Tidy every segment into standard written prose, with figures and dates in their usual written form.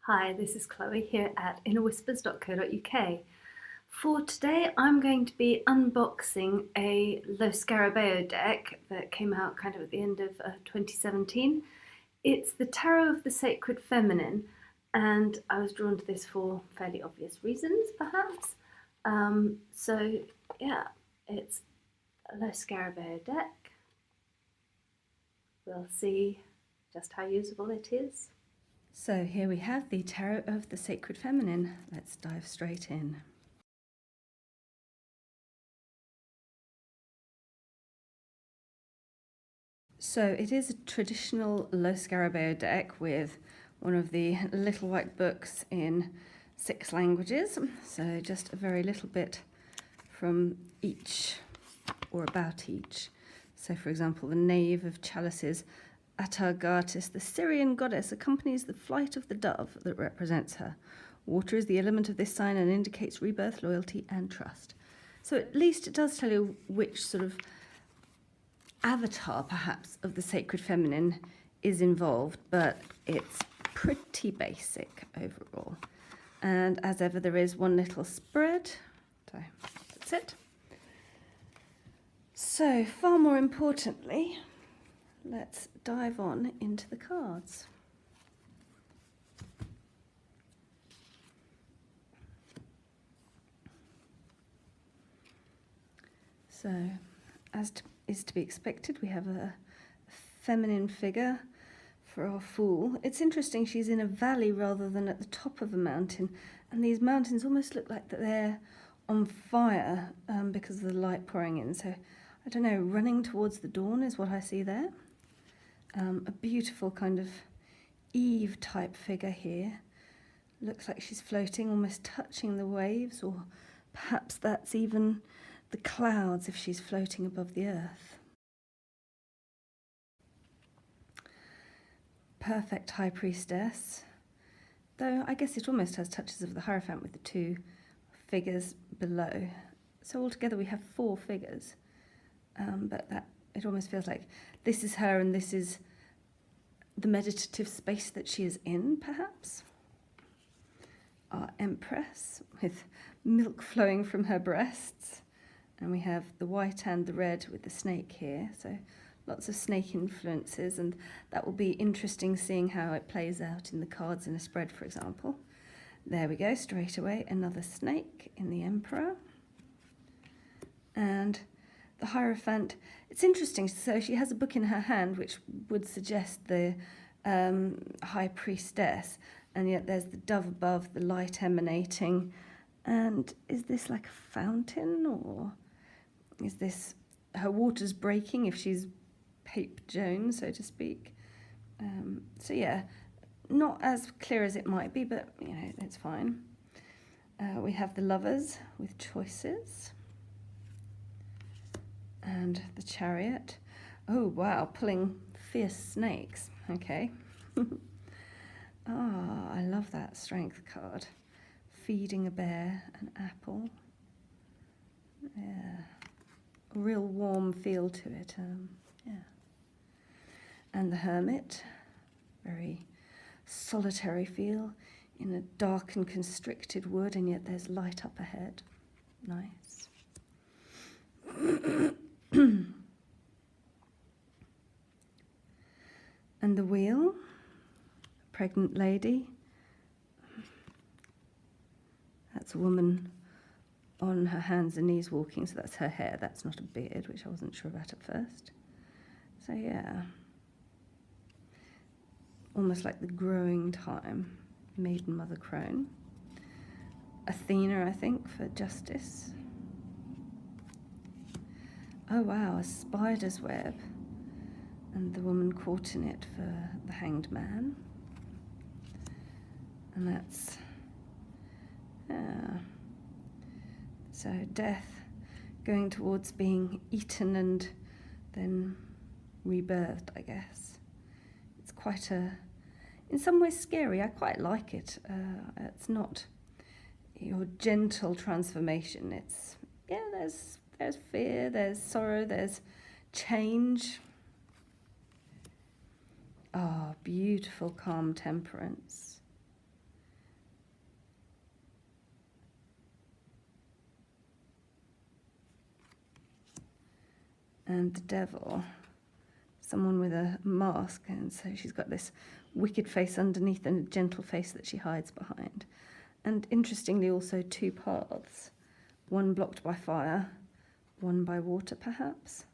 Hi, this is Chloe here at innerwhispers.co.uk. For today, I'm going to be unboxing a Lo Scarabeo deck that came out kind of at the end of 2017. It's the Tarot of the Sacred Feminine, and I was drawn to this for fairly obvious reasons, perhaps. So, yeah, it's a Lo Scarabeo deck. We'll see just how usable it is. So here we have the Tarot of the Sacred Feminine. Let's dive straight in. So it is a traditional Lo Scarabeo deck with one of the little white books in 6 languages. So just a very little bit from each or about each. So for example, the Knave of Chalices, Atargatis, the Syrian goddess, accompanies the flight of the dove that represents her. Water is the element of this sign and indicates rebirth, loyalty, and trust. So at least it does tell you which sort of avatar, perhaps, of the sacred feminine is involved, but it's pretty basic overall. And as ever, there is one little spread. So that's it. So far more importantly, let's dive on into the cards. So, as is to be expected, we have a feminine figure for our Fool. It's interesting, she's in a valley rather than at the top of a mountain, and these mountains almost look like they're on fire because of the light pouring in. So, I don't know, running towards the dawn is what I see there. A beautiful kind of Eve type figure here. Looks like she's floating, almost touching the waves, or perhaps that's even the clouds if she's floating above the earth. Perfect High Priestess, though I guess it almost has touches of the Hierophant with the 2 figures below. So altogether we have 4 figures, but that it almost feels like this is her and this is the meditative space that she is in, perhaps. Our Empress with milk flowing from her breasts, and we have the white and the red with the snake here, so lots of snake influences, and that will be interesting seeing how it plays out in the cards in a spread, for example. There we go, straight away, another snake in the Emperor. And the Hierophant, it's interesting, so she has a book in her hand which would suggest the High Priestess, and yet there's the dove above, the light emanating. And is this like a fountain, or is this her water's breaking if she's Pape Joan, so to speak? So yeah, not as clear as it might be, but you know, it's fine. We have the Lovers with choices. And the Chariot. Oh wow, pulling fierce snakes. Okay. I love that Strength card. Feeding a bear an apple. Yeah, a real warm feel to it. Yeah. And the Hermit, very solitary feel in a dark and constricted wood, and yet there's light up ahead. Nice. And the Wheel, a pregnant lady. That's a woman on her hands and knees walking, so that's her hair, that's not a beard, which I wasn't sure about at first. So yeah, almost like the growing time, Maiden Mother Crone. Athena, I think, for justice. Oh wow, a spider's web, and the woman caught in it for the Hanged Man. And that's, so death going towards being eaten and then rebirthed, I guess. It's quite in some ways scary. I quite like it. It's not your gentle transformation. It's, yeah, there's fear, there's sorrow, there's change. Beautiful calm temperance. and the devil, someone with a mask, and so she's got this wicked face underneath and a gentle face that she hides behind. And interestingly, also two paths, one blocked by fire, one by water, perhaps.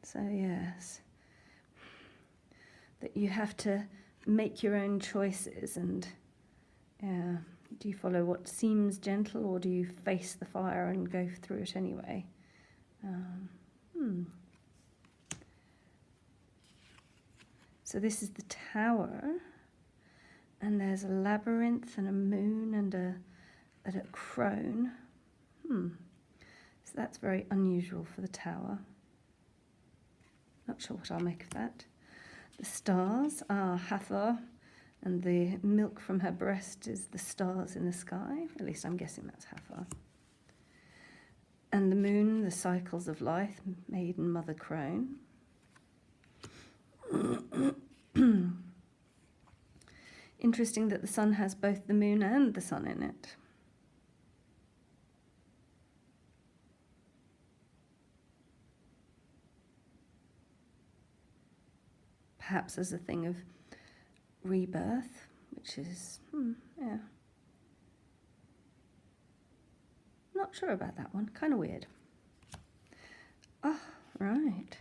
So yes, that you have to make your own choices, and do you follow what seems gentle, or do you face the fire and go through it anyway? So this is the tower, and there's a labyrinth and a moon and a crone. So that's very unusual for the tower. Not sure what I'll make of that. The stars are Hathor, and the milk from her breast is the stars in the sky. At least I'm guessing that's Hathor. And the moon, the cycles of life, maiden, mother, crone. Interesting that the sun has both the moon and the sun in it. Perhaps as a thing of rebirth, which is, not sure about that one, kind of weird. Oh, right.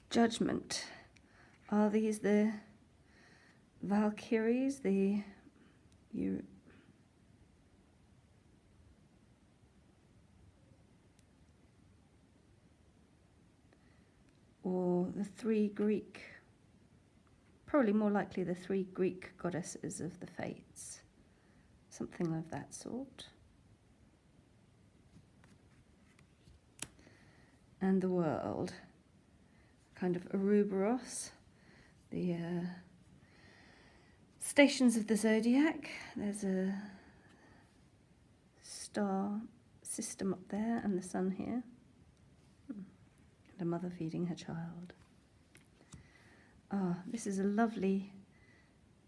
Judgment. Are these the Valkyries, or the three Greek, probably more likely the three Greek goddesses of the fates, something of that sort. And the world, kind of Ouroboros, the stations of the zodiac. There's a star system up there and the sun here. And a mother feeding her child. This is a lovely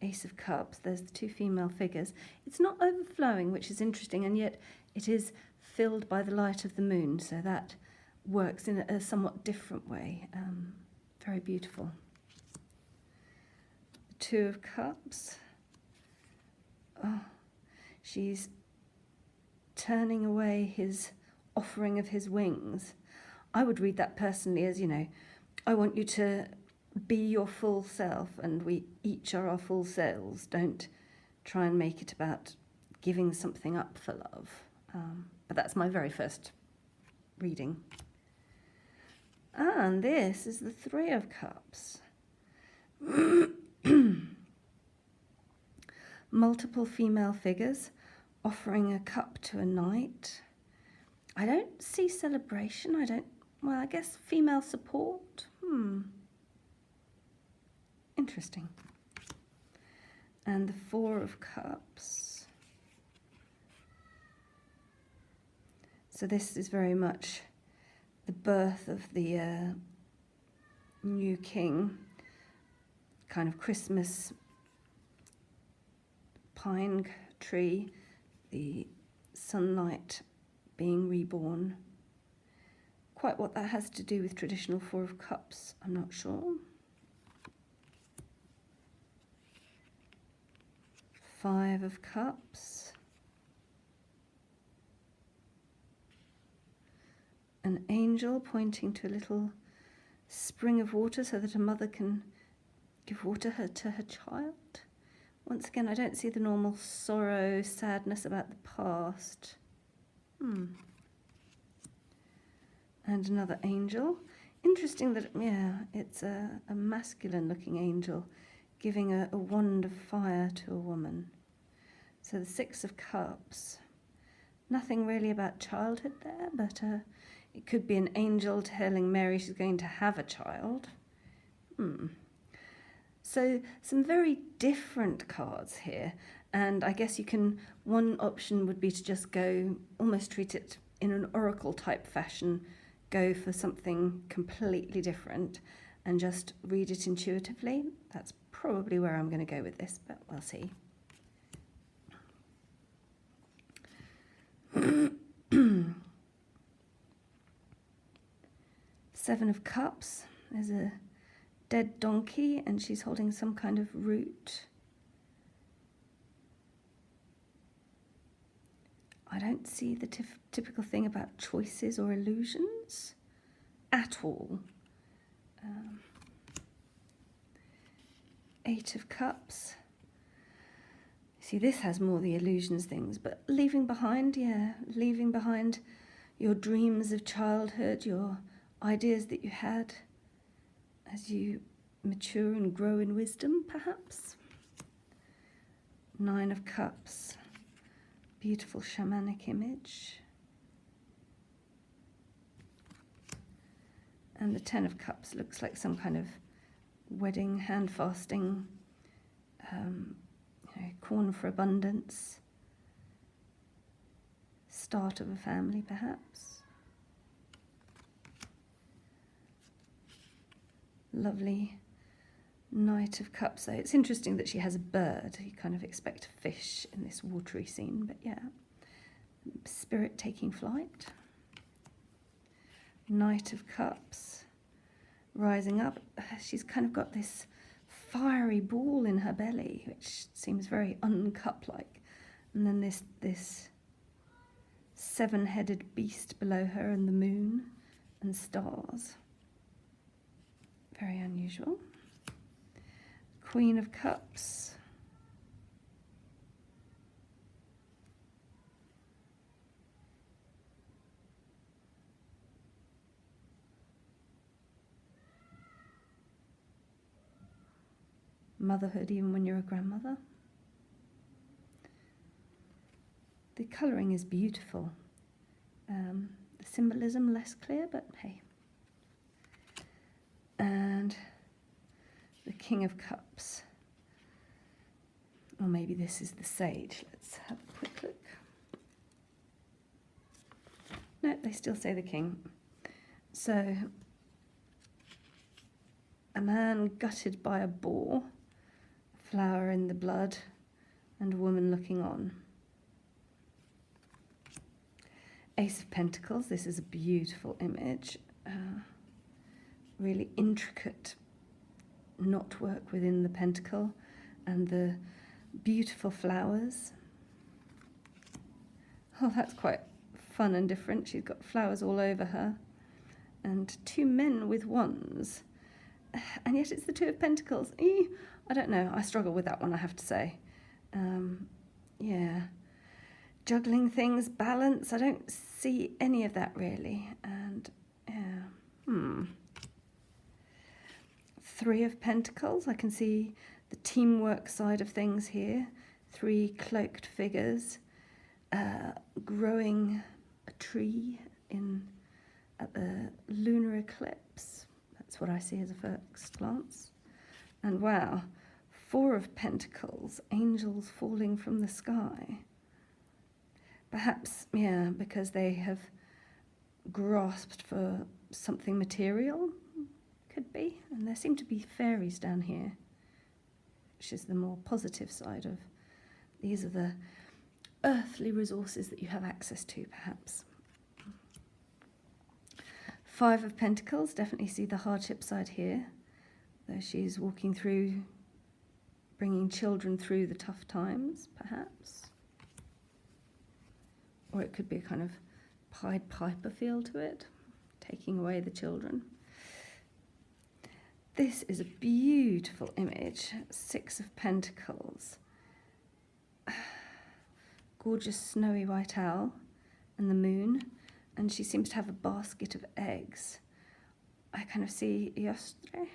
Ace of Cups. There's the two female figures. It's not overflowing, which is interesting, and yet it is filled by the light of the moon, so that works in a somewhat different way. Very beautiful. The Two of Cups. She's turning away his offering of his wings. I would read that personally as, I want you to be your full self, and we each are our full selves. Don't try and make it about giving something up for love. But that's my very first reading. And this is the Three of Cups. Multiple female figures offering a cup to a knight. I don't see celebration. I guess female support. Interesting. And the Four of Cups. So this is very much the birth of the new king, kind of Christmas pine tree, the sunlight being reborn. Quite what that has to do with traditional Four of Cups, I'm not sure. Five of Cups. An angel pointing to a little spring of water so that a mother can give water to her child. Once again, I don't see the normal sorrow, sadness about the past. And another angel. Interesting that, it's a masculine-looking angel giving a wand of fire to a woman. So the Six of Cups. Nothing really about childhood there, but it could be an angel telling Mary she's going to have a child. So some very different cards here. And I guess one option would be to just go, almost treat it in an oracle type fashion, go for something completely different and just read it intuitively. That's probably where I'm going to go with this, but we'll see. Seven of Cups. There's a dead donkey and she's holding some kind of root. I don't see the typical thing about choices or illusions at all. Eight of Cups. See, this has more the illusions things, but leaving behind, leaving behind your dreams of childhood, your ideas that you had as you mature and grow in wisdom, perhaps. Nine of Cups. Beautiful shamanic image. And the Ten of Cups looks like some kind of wedding, hand fasting, corn for abundance, start of a family perhaps. Lovely Knight of Cups. So it's interesting that she has a bird. You kind of expect a fish in this watery scene, but yeah. Spirit taking flight. Knight of Cups. Rising up. She's kind of got this fiery ball in her belly, which seems very uncup-like. And then this seven-headed beast below her, and the moon and stars. Very unusual. Queen of Cups. Motherhood, even when you're a grandmother. The colouring is beautiful. The symbolism less clear, but hey. And the King of Cups. Or maybe this is the Sage. Let's have a quick look. No, they still say the King. So, a man gutted by a boar, flower in the blood, and a woman looking on. Ace of Pentacles. This is a beautiful image. Really intricate knotwork within the pentacle and the beautiful flowers. Oh, that's quite fun and different. She's got flowers all over her. And two men with wands. And yet it's the Two of Pentacles. I don't know. I struggle with that one, I have to say. Yeah. Juggling things, balance. I don't see any of that really. And yeah. Three of Pentacles. I can see the teamwork side of things here. Three cloaked figures growing a tree at the lunar eclipse. That's what I see as a first glance. And wow, Four of Pentacles, angels falling from the sky. Perhaps, yeah, because they have grasped for something material. Could be. And there seem to be fairies down here, which is the more positive side of these are the earthly resources that you have access to, perhaps. Five of Pentacles, definitely see the hardship side here, though she's walking through, bringing children through the tough times, perhaps. Or it could be a kind of Pied Piper feel to it, taking away the children. This is a beautiful image, Six of Pentacles. Gorgeous snowy white owl and the moon, and she seems to have a basket of eggs. I kind of see yesterday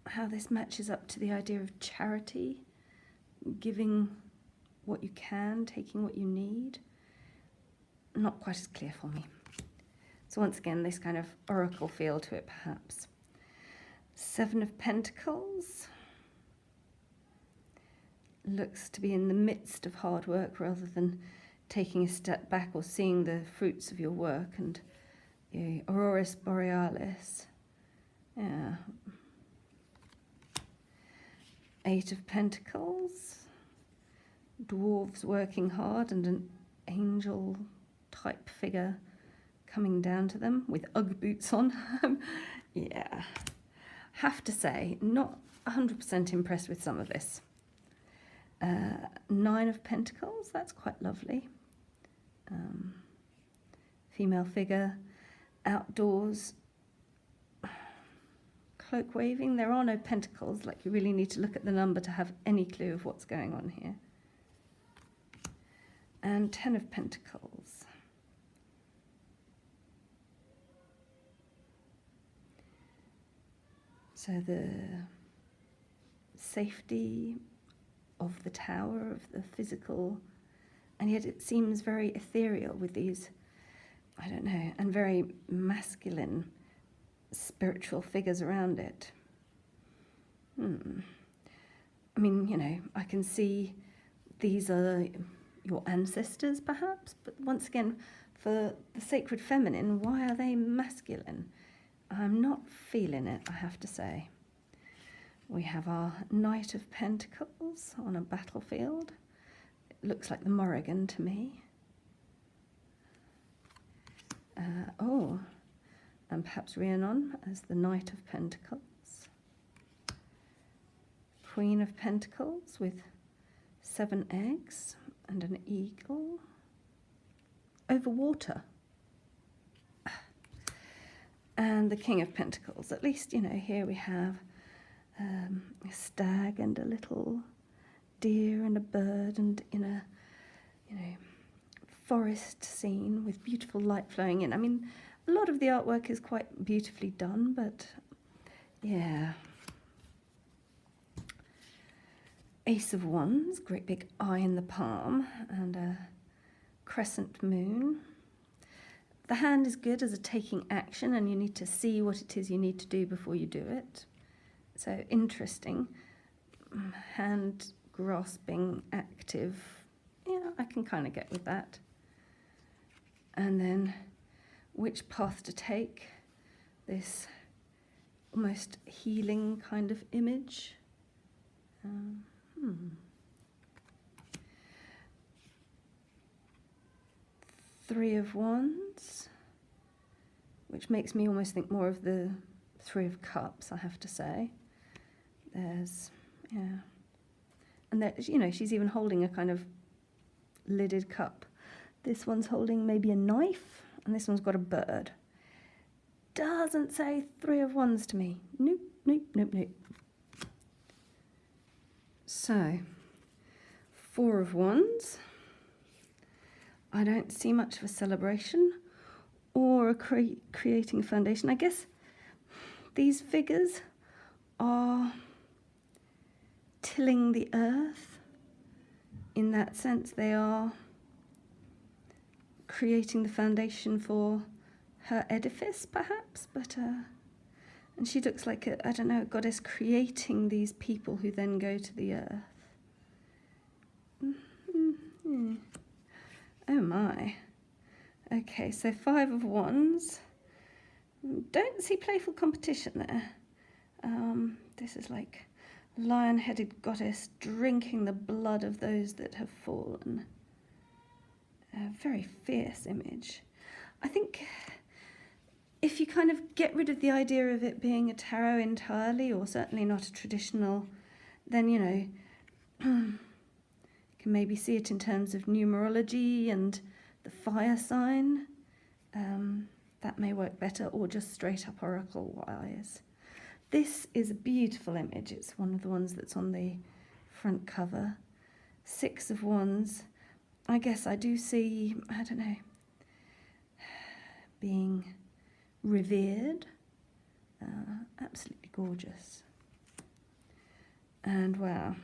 how this matches up to the idea of charity, giving what you can, taking what you need. Not quite as clear for me. So once again, this kind of oracle feel to it, perhaps. Seven of Pentacles. Looks to be in the midst of hard work rather than taking a step back or seeing the fruits of your work. And the Auroris Borealis. Yeah. Eight of Pentacles. Dwarves working hard and an angel type figure coming down to them with Ugg boots on. Yeah, have to say, not 100% impressed with some of this. Nine of Pentacles, that's quite lovely. Female figure, outdoors, cloak waving. There are no pentacles, like you really need to look at the number to have any clue of what's going on here. And 10 of Pentacles. So the safety of the tower, of the physical, and yet it seems very ethereal with these, I don't know, and very masculine spiritual figures around it. I mean, you know, I can see these are your ancestors perhaps, but once again, for the sacred feminine, why are they masculine? I'm not feeling it, I have to say. We have our Knight of Pentacles on a battlefield. It looks like the Morrigan to me. And perhaps Rhiannon as the Knight of Pentacles. Queen of Pentacles with 7 eggs and an eagle. Over water. And the King of Pentacles. At least, you know, here we have a stag and a little deer and a bird and in a, you know, forest scene with beautiful light flowing in. I mean, a lot of the artwork is quite beautifully done, but yeah. Ace of Wands, great big eye in the palm, and a crescent moon. The hand is good as a taking action, and you need to see what it is you need to do before you do it. So interesting. Hand grasping, active. Yeah, I can kind of get with that. And then which path to take, this almost healing kind of image. Three of Wands, which makes me almost think more of the Three of Cups, I have to say. There's, yeah. And there, you know, she's even holding a kind of lidded cup. This one's holding maybe a knife, and this one's got a bird. Doesn't say Three of Wands to me. Nope, nope, nope, nope. So, Four of Wands. I don't see much of a celebration or a creating a foundation. I guess these figures are tilling the earth. In that sense, they are creating the foundation for her edifice, perhaps. But and she looks like a, I don't know, a goddess creating these people who then go to the earth. Oh my. Okay, so Five of Wands. Don't see playful competition there. This is like a lion-headed goddess drinking the blood of those that have fallen. A very fierce image. I think if you kind of get rid of the idea of it being a tarot entirely, or certainly not a traditional, then, you know, you can maybe see it in terms of numerology and the fire sign. That may work better, or just straight up oracle-wise. This is a beautiful image. It's one of the ones that's on the front cover. Six of Wands. I guess I do see, I don't know, being revered. Absolutely gorgeous. And wow.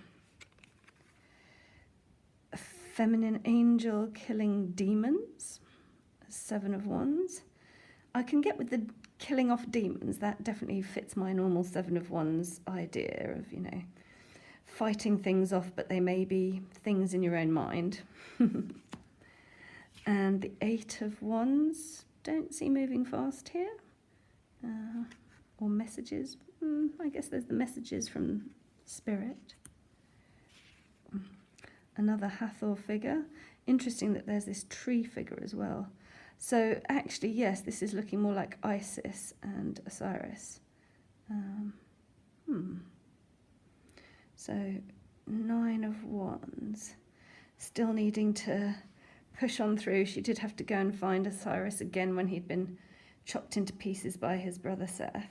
A feminine angel killing demons. Seven of Wands. I can get with the killing off demons. That definitely fits my normal Seven of Wands idea of, you know, fighting things off, but they may be things in your own mind. And the Eight of Wands. Don't see moving fast here. Or messages. I guess there's the messages from Spirit. Another Hathor figure. Interesting that there's this tree figure as well. So actually, yes, this is looking more like Isis and Osiris. So 9 of Wands, still needing to push on through. She did have to go and find Osiris again when he'd been chopped into pieces by his brother Seth.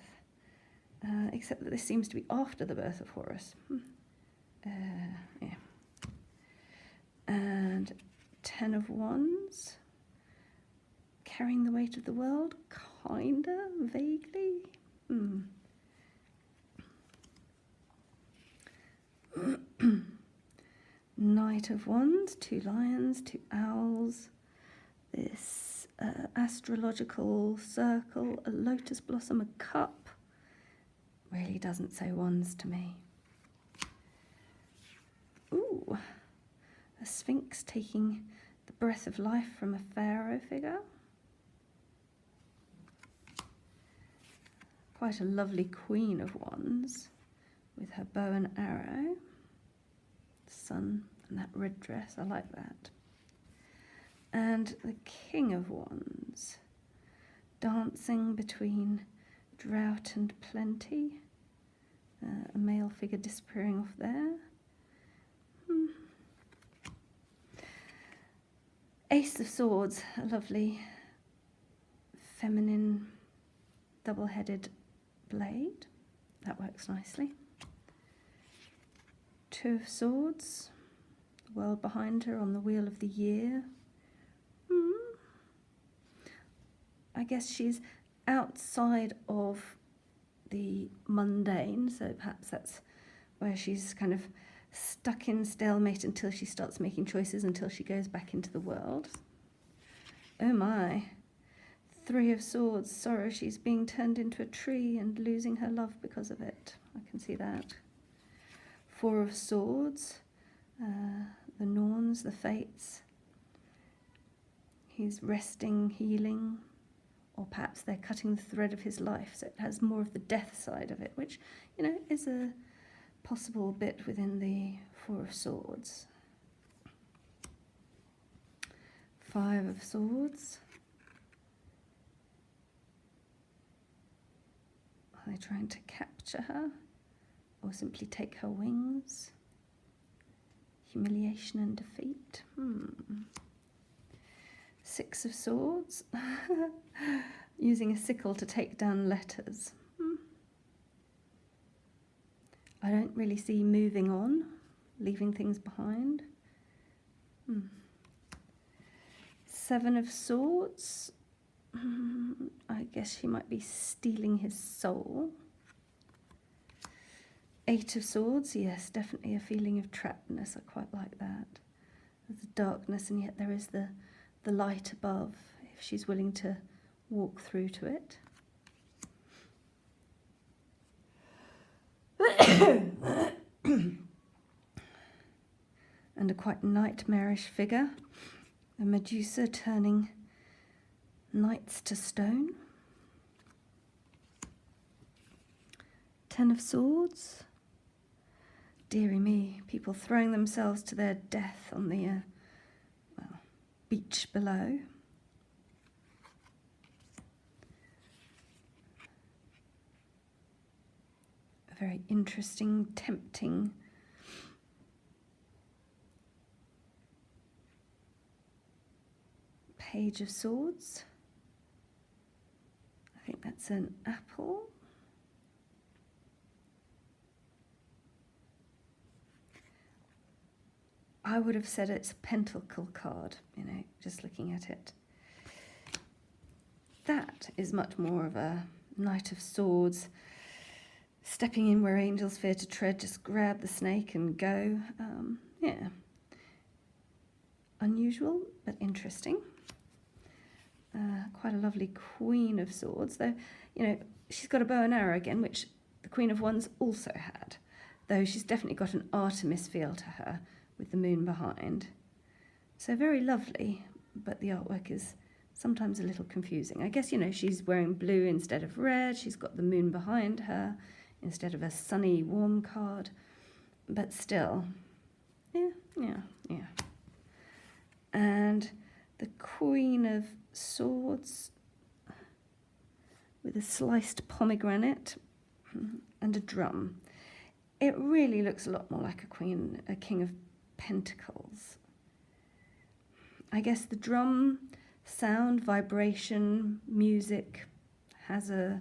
Except that this seems to be after the birth of Horus. Yeah. And 10 of Wands, carrying the weight of the world, kinda, vaguely. Knight of Wands, 2 lions, 2 owls, this astrological circle, a lotus blossom, a cup. Really doesn't say wands to me. Ooh, a sphinx taking the breath of life from a pharaoh figure. Quite a lovely queen of wands with her bow and arrow. Sun and that red dress, I like that. And the king of wands, dancing between drought and plenty. A male figure disappearing off there. Ace of Swords, a lovely feminine double-headed blade. That works nicely. 2 of Swords, the world behind her on the wheel of the year. I guess she's outside of the mundane, so perhaps that's where she's kind of stuck in stalemate until she starts making choices, until she goes back into the world. Oh my. 3 of Swords, sorrow, she's being turned into a tree and losing her love because of it. I can see that. 4 of Swords, the Norns, the Fates. He's resting, healing, or perhaps they're cutting the thread of his life, so it has more of the death side of it, which, you know, is a possible bit within the 4 of Swords. 5 of Swords. Are they trying to capture her or simply take her wings? Humiliation and defeat. 6 of Swords. Using a sickle to take down letters. I don't really see moving on, leaving things behind. 7 of Swords. I guess she might be stealing his soul. 8 of Swords, yes, definitely a feeling of trappedness. I quite like that. There's the darkness and yet there is the light above, if she's willing to walk through to it. And a quite nightmarish figure, a Medusa turning knights to stone. 10 of Swords. Dearie me, people throwing themselves to their death on the beach below. A very interesting, tempting Page of Swords. I think that's an apple. I would have said it's a pentacle card, you know, just looking at it. That is much more of a Knight of Swords, stepping in where angels fear to tread, just grab the snake and go. Yeah. Unusual, but interesting. Quite a lovely Queen of Swords, though, you know, she's got a bow and arrow again, which the Queen of Wands also had, though she's definitely got an Artemis feel to her, with the moon behind. So very lovely, but the artwork is sometimes a little confusing. I guess, you know, she's wearing blue instead of red, she's got the moon behind her instead of a sunny, warm card, but still, yeah. And the Queen of swords with a sliced pomegranate and a drum. It really looks a lot more like a king of pentacles. I guess the drum, sound, vibration, music has a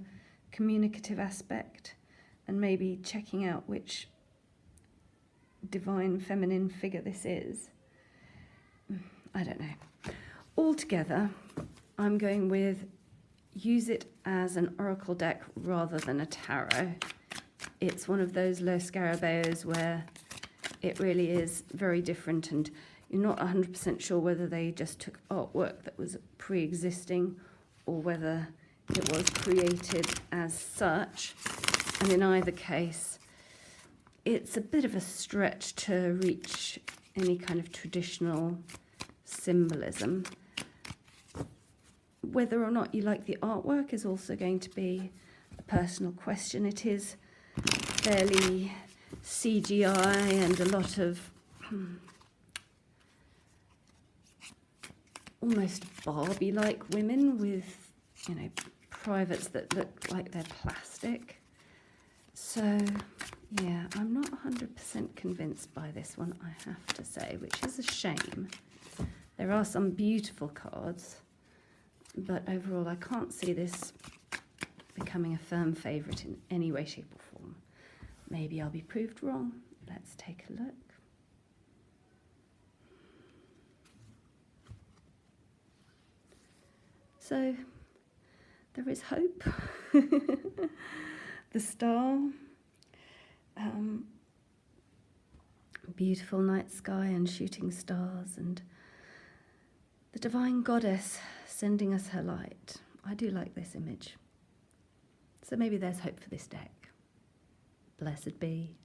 communicative aspect, and maybe checking out which divine feminine figure this is. I don't know. Altogether, I'm going with use it as an oracle deck rather than a tarot. It's one of those Los Scarabaeos where it really is very different, and you're not 100% sure whether they just took artwork that was pre-existing or whether it was created as such. And in either case, it's a bit of a stretch to reach any kind of traditional symbolism. Whether or not you like the artwork is also going to be a personal question. It is fairly CGI and a lot of almost Barbie-like women with, you know, privates that look like they're plastic. So, yeah, I'm not 100% convinced by this one, I have to say, which is a shame. There are some beautiful cards, but overall I can't see this becoming a firm favourite in any way, shape or form. Maybe I'll be proved wrong. Let's take a look. So, there is hope. The star, beautiful night sky and shooting stars, and the divine goddess sending us her light. I do like this image. So maybe there's hope for this deck. Blessed be.